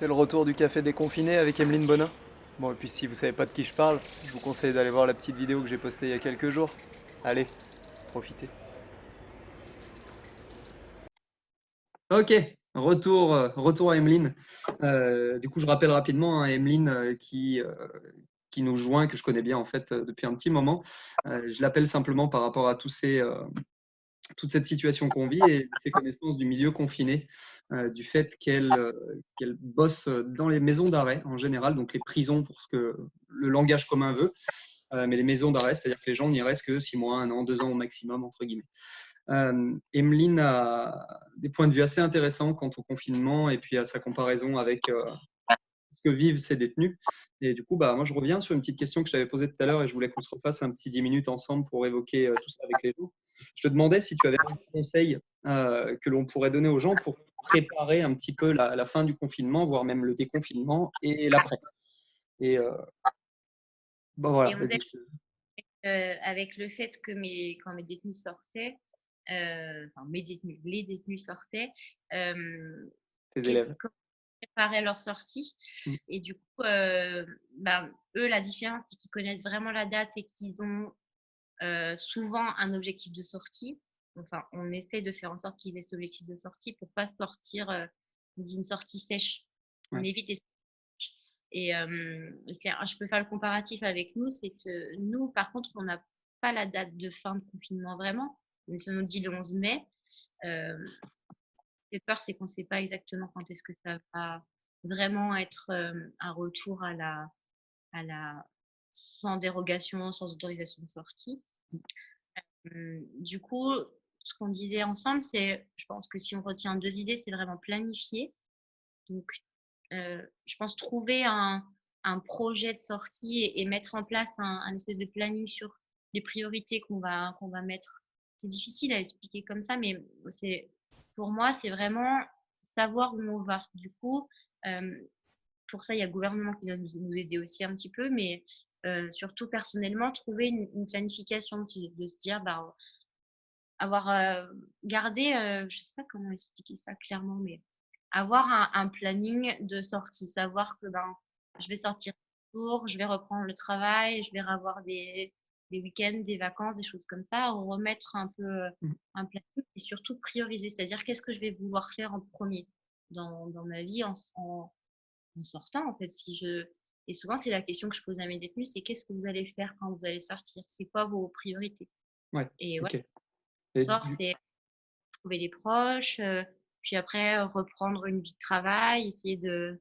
C'est le retour du café déconfiné avec Emeline Bonin. Bon, et puis si vous savez pas de qui je parle, je vous conseille d'aller voir la petite vidéo que j'ai postée il y a quelques jours. Allez, profitez. Ok, retour à Emeline. Du coup, je rappelle rapidement hein, Emeline qui nous joint, que je connais bien en fait depuis un petit moment. Je l'appelle simplement par rapport à toute cette situation qu'on vit et ses connaissances du milieu confiné, du fait qu'elle bosse dans les maisons d'arrêt en général, donc les prisons pour ce que le langage commun veut, mais les maisons d'arrêt, c'est-à-dire que les gens n'y restent que 6 mois, 1 an, 2 ans au maximum, entre guillemets. Emeline a des points de vue assez intéressants quant au confinement et puis à sa comparaison avec ce que vivent ces détenus. Et du coup, moi, je reviens sur une petite question que je t'avais posée tout à l'heure et je voulais qu'on se refasse un petit 10 minutes ensemble pour évoquer tout ça avec les gens. Je te demandais si tu avais un conseil que l'on pourrait donner aux gens pour préparer un petit peu la fin du confinement, voire même le déconfinement et l'après. Et voilà, Et on vas-y. sait avec le fait que quand mes détenus sortaient, enfin mes détenus, les détenus sortaient, Tes élèves. comment préparer leur sortie. Mm. Et du coup, eux, la différence, c'est qu'ils connaissent vraiment la date et qu'ils ont souvent un objectif de sortie. Enfin, on essaie de faire en sorte qu'ils aient cet objectif de sortie pour pas sortir d'une sortie sèche. On Ouais. évite les et je peux faire le comparatif avec nous, c'est que nous, par contre, on n'a pas la date de fin de confinement vraiment. Mais si on nous dit le 11 mai, euh, ce qui fait peur, c'est qu'on ne sait pas exactement quand est-ce que ça va vraiment être un retour à la sans dérogation, sans autorisation de sortie. Du coup, ce qu'on disait ensemble, c'est, je pense que si on retient deux idées, c'est vraiment planifier. Donc, je pense trouver un projet de sortie et mettre en place un espèce de planning sur les priorités qu'on va mettre. C'est difficile à expliquer comme ça, mais pour moi, c'est vraiment savoir où on va. Du coup, pour ça, il y a le gouvernement qui doit nous aider aussi un petit peu, mais surtout personnellement, trouver une planification, de se dire, avoir gardé, je ne sais pas comment expliquer ça clairement, mais avoir un planning de sortie, savoir que je vais sortir un jour, je vais reprendre le travail, je vais avoir des week-ends, des vacances, des choses comme ça, remettre un peu Mm. un planning et surtout prioriser, c'est-à-dire qu'est-ce que je vais vouloir faire en premier dans ma vie en sortant en fait. Et souvent, c'est la question que je pose à mes détenus, c'est qu'est-ce que vous allez faire quand vous allez sortir? C'est quoi vos priorités? Ouais, Et ouais, ok. Et sort, c'est trouver les proches, puis après reprendre une vie de travail, essayer de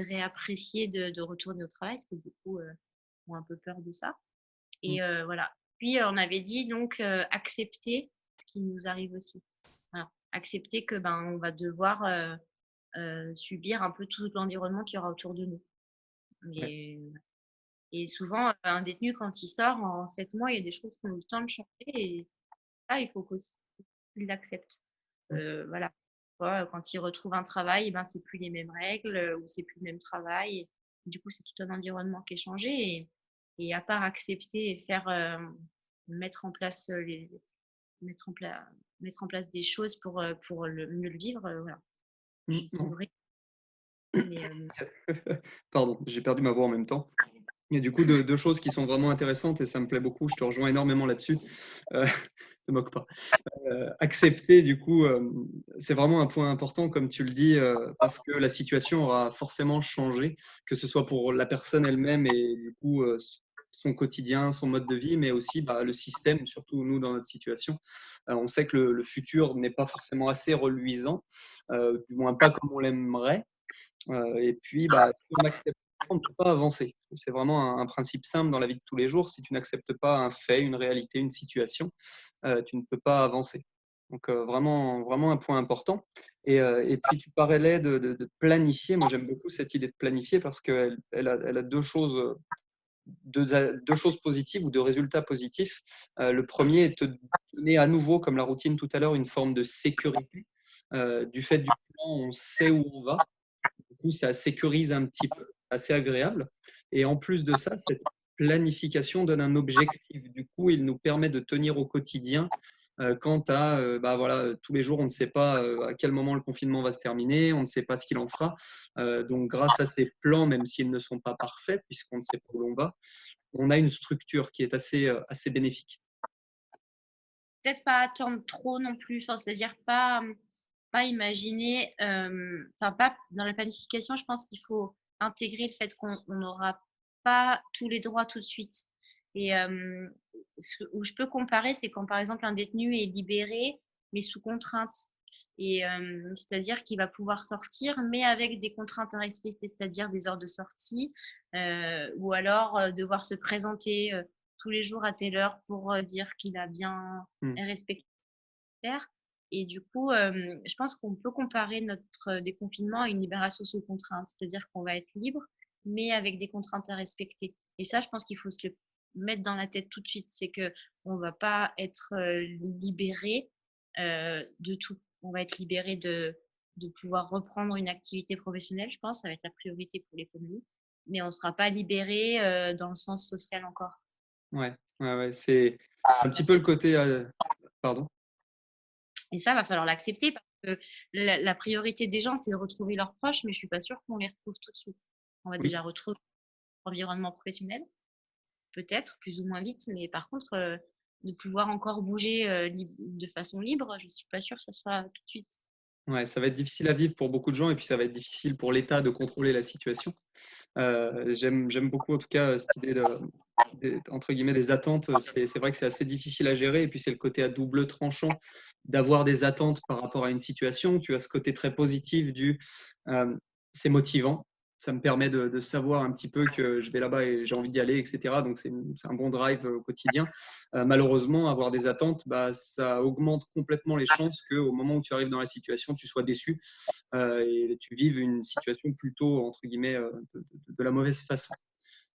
réapprécier de retourner au travail, parce que beaucoup ont un peu peur de ça. mm, Et voilà. Puis on avait dit donc accepter ce qui nous arrive aussi. Voilà. Accepter que on va devoir subir un peu tout l'environnement qu'il y aura autour de nous. ouais. Et souvent, un détenu, quand il sort en 7 mois, il y a des choses qui ont le temps de changer et là, il faut qu'aussi il l'accepte. Mm. Voilà. Quand il retrouve un travail, c'est plus les mêmes règles ou c'est plus le même travail. Et du coup, c'est tout un environnement qui est changé. Et à part accepter et faire mettre en place mettre en place mettre en place des choses pour mieux le vivre, voilà. Mm, C'est non. vrai. Mais Pardon, j'ai perdu ma voix en même temps. Et du coup, deux choses qui sont vraiment intéressantes et ça me plaît beaucoup. Je te rejoins énormément là-dessus. Te moque pas. Accepter, du coup, c'est vraiment un point important, comme tu le dis, parce que la situation aura forcément changé, que ce soit pour la personne elle-même et du coup son quotidien, son mode de vie, mais aussi le système, surtout nous dans notre situation. On sait que le futur n'est pas forcément assez reluisant, du moins pas comme on l'aimerait. Et puis, si on n'accepte pas, on ne peut pas avancer. C'est vraiment un principe simple dans la vie de tous les jours. Si tu n'acceptes pas un fait, une réalité, une situation, tu ne peux pas avancer. Donc, vraiment, vraiment un point important. Et puis, tu parlais de planifier. Moi, j'aime beaucoup cette idée de planifier parce qu'elle a deux choses positives ou deux résultats positifs. Le premier est de te donner à nouveau, comme la routine tout à l'heure, une forme de sécurité. Du fait du plan, on sait où on va. Du coup, ça sécurise un petit peu, assez agréable. Et en plus de ça, cette planification donne un objectif. Du coup, il nous permet de tenir au quotidien quant à bah, voilà, tous les jours, on ne sait pas à quel moment le confinement va se terminer, on ne sait pas ce qu'il en sera. Donc, grâce à ces plans, même s'ils ne sont pas parfaits, puisqu'on ne sait pas où l'on va, on a une structure qui est assez bénéfique. Peut-être pas attendre trop non plus, enfin, c'est-à-dire pas imaginer, enfin pas dans la planification, je pense qu'il faut intégrer le fait qu'on n'aura pas tous les droits tout de suite. Et où je peux comparer, c'est quand par exemple un détenu est libéré, mais sous contrainte. Et c'est-à-dire qu'il va pouvoir sortir, mais avec des contraintes à respecter, c'est-à-dire des heures de sortie, ou alors devoir se présenter tous les jours à telle heure pour dire qu'il a bien Mmh. respecté. Et du coup, je pense qu'on peut comparer notre déconfinement à une libération sous contrainte. C'est-à-dire qu'on va être libre, mais avec des contraintes à respecter. Et ça, je pense qu'il faut se le mettre dans la tête tout de suite. C'est qu'on ne va pas être libéré de tout. On va être libéré de pouvoir reprendre une activité professionnelle, je pense. Ça va être la priorité pour l'économie. Mais on ne sera pas libéré dans le sens social encore. Ouais, ouais, c'est un petit peu le côté. Pardon. Et ça, va falloir l'accepter parce que la priorité des gens, c'est de retrouver leurs proches, mais je suis pas sûre qu'on les retrouve tout de suite. On va Oui. déjà retrouver leur environnement professionnel, peut-être plus ou moins vite, mais par contre, de pouvoir encore bouger de façon libre, je suis pas sûre que ça soit tout de suite. Ouais, ça va être difficile à vivre pour beaucoup de gens et puis ça va être difficile pour l'État de contrôler la situation. J'aime beaucoup en tout cas cette idée entre guillemets des attentes. C'est vrai que c'est assez difficile à gérer et puis c'est le côté à double tranchant d'avoir des attentes par rapport à une situation. Tu as ce côté très positif c'est motivant. Ça me permet de savoir un petit peu que je vais là-bas et j'ai envie d'y aller, etc. Donc c'est un bon drive au quotidien. Malheureusement, avoir des attentes, bah, ça augmente complètement les chances qu'au moment où tu arrives dans la situation, tu sois déçu et tu vives une situation plutôt, entre guillemets, de la mauvaise façon.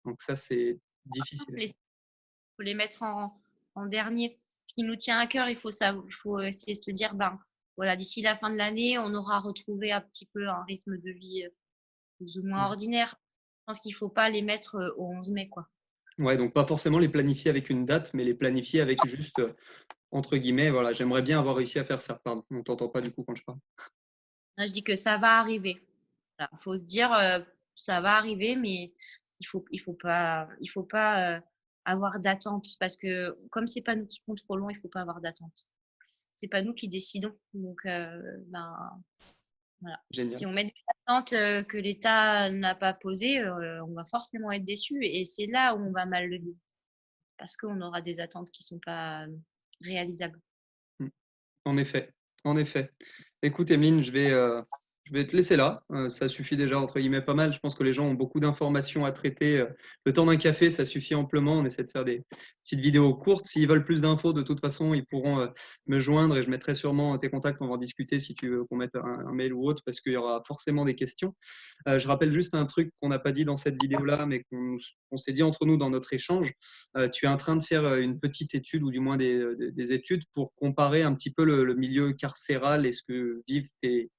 Donc ça, c'est difficile. Il faut les mettre en dernier. Ce qui nous tient à cœur, il faut essayer de se dire, ben voilà, d'ici la fin de l'année, on aura retrouvé un petit peu un rythme de vie plus ou moins Ouais. ordinaire. Je pense qu'il ne faut pas les mettre au 11 mai, quoi. Ouais, donc pas forcément les planifier avec une date, mais les planifier avec juste, entre guillemets, voilà, j'aimerais bien avoir réussi à faire ça. Pardon, on t'entend pas du coup quand je parle. Là, je dis que ça va arriver. Il faut se dire, ça va arriver, mais il faut pas avoir d'attente parce que comme c'est pas nous qui contrôlons, il faut pas avoir d'attente. C'est pas nous qui décidons. Donc, ben, voilà. Génial. Si on met des attentes que l'État n'a pas posées, on va forcément être déçu et c'est là où on va mal le vivre parce qu'on aura des attentes qui sont pas réalisables. Mm. En effet, en effet. Écoute, Emeline, je vais te laisser là. Ça suffit déjà, entre guillemets, pas mal. Je pense que les gens ont beaucoup d'informations à traiter. Le temps d'un café, ça suffit amplement. On essaie de faire des petites vidéos courtes. S'ils veulent plus d'infos, de toute façon, ils pourront me joindre et je mettrai sûrement tes contacts. On va en discuter si tu veux qu'on mette un mail ou autre parce qu'il y aura forcément des questions. Je rappelle juste un truc qu'on n'a pas dit dans cette vidéo-là, mais qu'on s'est dit entre nous dans notre échange. Tu es en train de faire une petite étude ou du moins des études pour comparer un petit peu le milieu carcéral et ce que vivent tes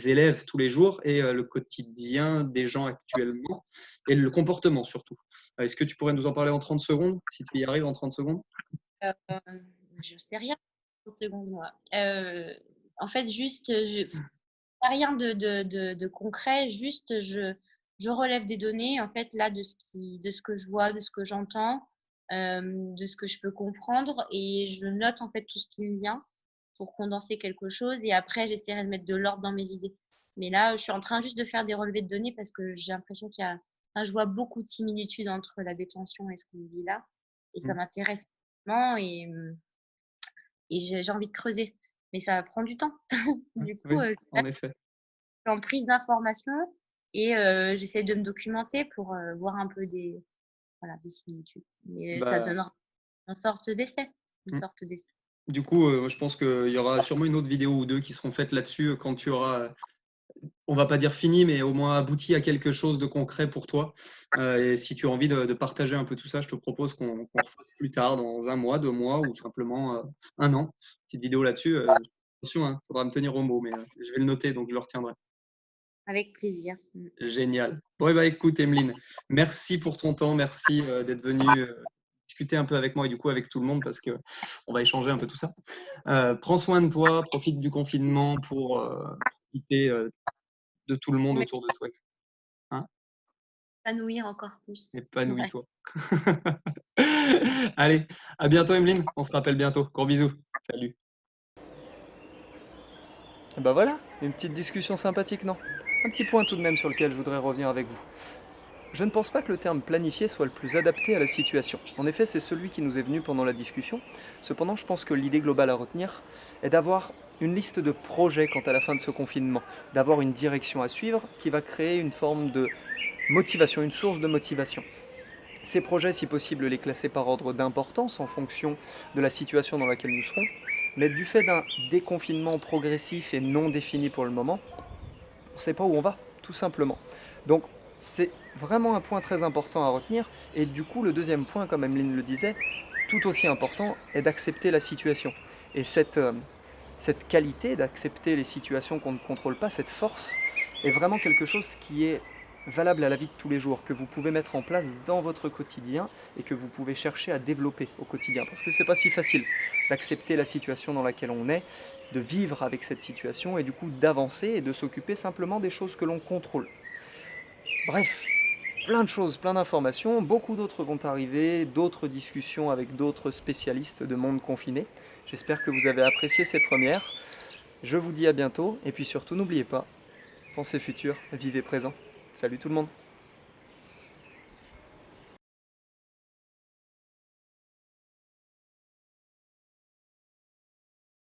élèves tous les jours et le quotidien des gens actuellement et le comportement surtout. Est-ce que tu pourrais nous en parler en 30 secondes, si tu y arrives en 30 secondes? Euh, je sais rien. 30 secondes, moi. En fait, juste, pas rien de concret, juste je relève des données en fait là de ce que je vois, de ce que j'entends, de ce que je peux comprendre et je note en fait tout ce qui me vient pour condenser quelque chose et après j'essaierai de mettre de l'ordre dans mes idées. Mais là, je suis en train juste de faire des relevés de données parce que j'ai l'impression enfin, je vois beaucoup de similitudes entre la détention et ce qu'on vit là et ça Mm. m'intéresse vraiment et j'ai envie de creuser. Mais ça prend du temps. Du coup, Oui, en effet. en prise d'information et j'essaie de me documenter pour voir un peu voilà, des similitudes. Mais ça Bah, donne une sorte d'essai. Une mm. sorte d'essai. Du coup, je pense qu'il y aura sûrement une autre vidéo ou deux qui seront faites là-dessus quand tu auras on va pas dire fini, mais au moins abouti à quelque chose de concret pour toi. Et si tu as envie de partager un peu tout ça, je te propose qu'on refasse plus tard, dans un mois, 2 mois, ou simplement un an. Petite vidéo là-dessus. Attention, il faudra me tenir au mot, mais je vais le noter, donc je le retiendrai. Avec plaisir. Génial. Bon, bah, écoute, Emeline, merci pour ton temps, merci d'être venue discuter un peu avec moi et du coup avec tout le monde parce que on va échanger un peu tout ça. Prends soin de toi, profite du confinement pour profiter de tout le monde Mais autour de toi. Hein, épanouir encore plus. Ouais. épanouis-toi. Allez, à bientôt Emeline, on se rappelle bientôt. Gros bisous. Salut. Et bah voilà, une petite discussion sympathique, non? Un petit point tout de même sur lequel je voudrais revenir avec vous. Je ne pense pas que le terme planifié soit le plus adapté à la situation. En effet, c'est celui qui nous est venu pendant la discussion. Cependant, je pense que l'idée globale à retenir est d'avoir une liste de projets quant à la fin de ce confinement, d'avoir une direction à suivre qui va créer une forme de motivation, une source de motivation. Ces projets, si possible, les classer par ordre d'importance en fonction de la situation dans laquelle nous serons, mais du fait d'un déconfinement progressif et non défini pour le moment, on ne sait pas où on va, tout simplement. Donc c'est vraiment un point très important à retenir, et du coup le deuxième point, comme Emeline le disait, tout aussi important, est d'accepter la situation. Et cette qualité d'accepter les situations qu'on ne contrôle pas, cette force, est vraiment quelque chose qui est valable à la vie de tous les jours, que vous pouvez mettre en place dans votre quotidien et que vous pouvez chercher à développer au quotidien. Parce que c'est pas si facile d'accepter la situation dans laquelle on est, de vivre avec cette situation et du coup d'avancer et de s'occuper simplement des choses que l'on contrôle. Bref, plein de choses, plein d'informations, beaucoup d'autres vont arriver, d'autres discussions avec d'autres spécialistes de monde confiné. J'espère que vous avez apprécié ces premières. Je vous dis à bientôt et puis surtout n'oubliez pas, pensez futur, vivez présent. Salut tout le monde.